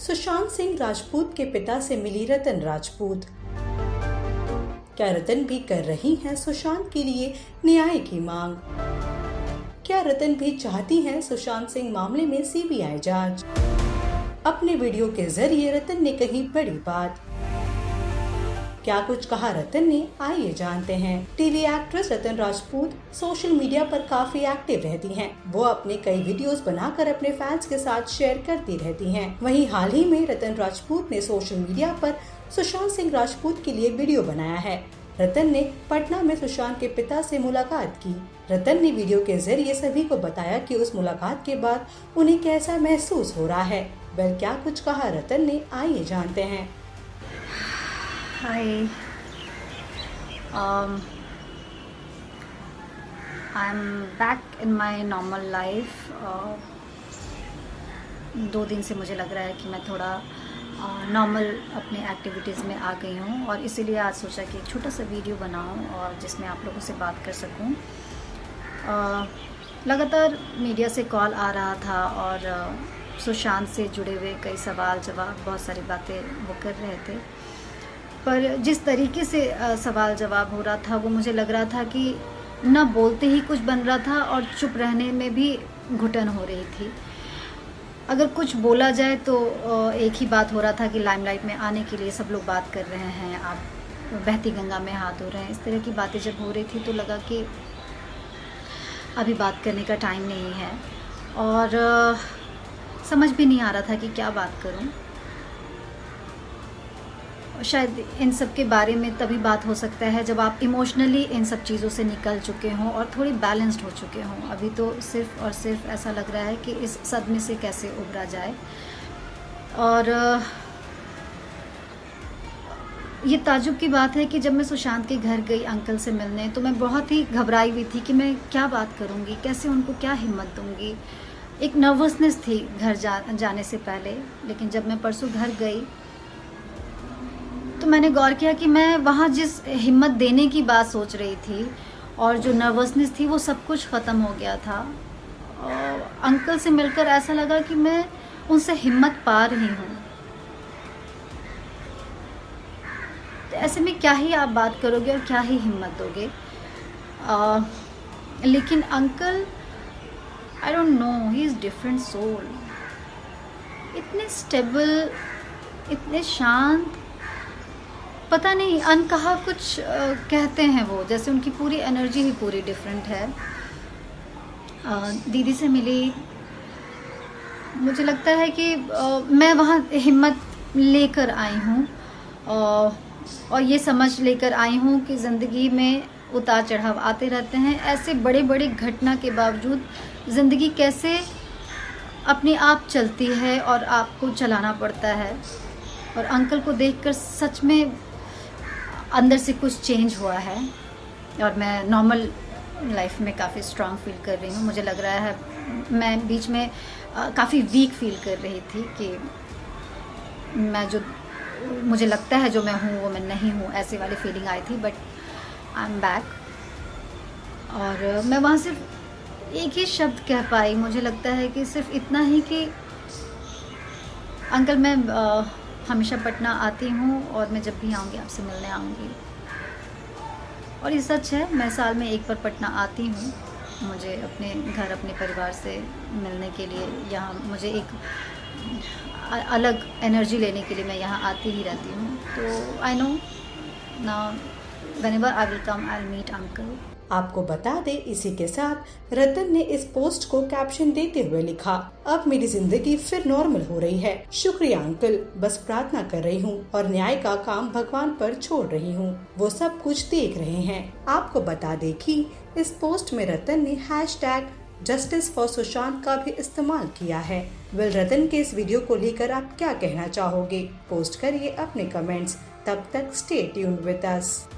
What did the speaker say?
सुशांत सिंह राजपूत के पिता से मिली रतन राजपूत। क्या रतन भी कर रही हैं सुशांत के लिए न्याय की मांग? क्या रतन भी चाहती हैं सुशांत सिंह मामले में सीबीआई जांच? अपने वीडियो के जरिए रतन ने कही बड़ी बात। क्या कुछ कहा रतन ने, आइए जानते हैं। टीवी एक्ट्रेस रतन राजपूत सोशल मीडिया पर काफी एक्टिव रहती हैं। वो अपने कई वीडियोस बनाकर अपने फैंस के साथ शेयर करती रहती हैं। वहीं हाल ही में रतन राजपूत ने सोशल मीडिया पर सुशांत सिंह राजपूत के लिए वीडियो बनाया है। रतन ने पटना में सुशांत के पिता से मुलाकात की। रतन ने वीडियो के जरिए सभी को बताया कि उस मुलाकात के बाद उन्हें कैसा महसूस हो रहा है। वह क्या कुछ कहा रतन ने, आइए जानते हैं। Hi, I'm back in my normal life. 2 दिन से मुझे लग रहा है कि मैं थोड़ा नॉर्मल अपने एक्टिविटीज़ में आ गई हूँ और इसीलिए आज सोचा कि एक छोटा सा वीडियो बनाऊँ और जिसमें आप लोगों से बात कर सकूँ। लगातार मीडिया से कॉल आ रहा था और सुशांत से जुड़े हुए कई सवाल जवाब, बहुत सारी बातें वो कर रहे थे, पर जिस तरीके से सवाल जवाब हो रहा था वो मुझे लग रहा था कि न बोलते ही कुछ बन रहा था और चुप रहने में भी घुटन हो रही थी। अगर कुछ बोला जाए तो एक ही बात हो रहा था कि लाइमलाइट में आने के लिए सब लोग बात कर रहे हैं, आप बहती गंगा में हाथ धो रहे हैं। इस तरह की बातें जब हो रही थी तो लगा कि अभी बात करने का टाइम नहीं है और समझ भी नहीं आ रहा था कि क्या बात करूं। शायद इन सब के बारे में तभी बात हो सकता है जब आप इमोशनली इन सब चीज़ों से निकल चुके हों और थोड़ी बैलेंस्ड हो चुके हों। अभी तो सिर्फ़ और सिर्फ ऐसा लग रहा है कि इस सदमे से कैसे उभरा जाए। और ये ताज्जुब की बात है कि जब मैं सुशांत के घर गई अंकल से मिलने तो मैं बहुत ही घबराई हुई थी कि मैं क्या बात करूँगी, कैसे उनको क्या हिम्मत दूँगी। एक नर्वसनेस थी घर जाने से पहले। लेकिन जब मैं परसों घर गई तो मैंने गौर किया कि मैं वहाँ जिस हिम्मत देने की बात सोच रही थी और जो नर्वसनेस थी वो सब कुछ ख़त्म हो गया था। और अंकल से मिलकर ऐसा लगा कि मैं उनसे हिम्मत पा रही हूँ। तो ऐसे में क्या ही आप बात करोगे और क्या ही हिम्मत दोगे। लेकिन uncle, I don't know, he is different soul. इतने स्टेबल, इतने शांत, पता नहीं अनकहा कुछ कहते हैं वो, जैसे उनकी पूरी एनर्जी ही पूरी डिफरेंट है। दीदी से मिली, मुझे लगता है कि मैं वहाँ हिम्मत लेकर आई हूँ और ये समझ लेकर आई हूँ कि ज़िंदगी में उतार चढ़ाव आते रहते हैं। ऐसे बड़े बड़े घटना के बावजूद ज़िंदगी कैसे अपने आप चलती है और आपको चलाना पड़ता है। और अंकल को देखकर सच में अंदर से कुछ चेंज हुआ है और मैं नॉर्मल लाइफ में काफ़ी स्ट्रांग फील कर रही हूँ। मुझे लग रहा है मैं बीच में काफ़ी वीक फील कर रही थी कि मैं जो मुझे लगता है जो मैं हूँ वो मैं नहीं हूँ, ऐसी वाली फीलिंग आई थी। बट आई एम बैक और मैं वहाँ सिर्फ एक ही शब्द कह पाई। मुझे लगता है कि सिर्फ इतना ही कि अंकल, मैं हमेशा पटना आती हूँ और मैं जब भी आऊँगी आपसे मिलने आऊँगी। और ये सच है, मैं साल में एक बार पटना आती हूँ। मुझे अपने घर, अपने परिवार से मिलने के लिए यहाँ, मुझे एक अलग एनर्जी लेने के लिए मैं यहाँ आती ही रहती हूँ। तो I know now whenever I will come I will meet uncle. आपको बता दें, इसी के साथ रतन ने इस पोस्ट को कैप्शन देते हुए लिखा, अब मेरी जिंदगी फिर नॉर्मल हो रही है। शुक्रिया अंकल, बस प्रार्थना कर रही हूँ और न्याय का काम भगवान पर छोड़ रही हूँ, वो सब कुछ देख रहे हैं। आपको बता दें कि इस पोस्ट में रतन ने #Justice for सुशांत का भी इस्तेमाल किया है। रतन के इस वीडियो को लेकर आप क्या कहना चाहोगे? पोस्ट करिए अपने कमेंट्स। तब तक स्टे ट्यून्ड विद अस।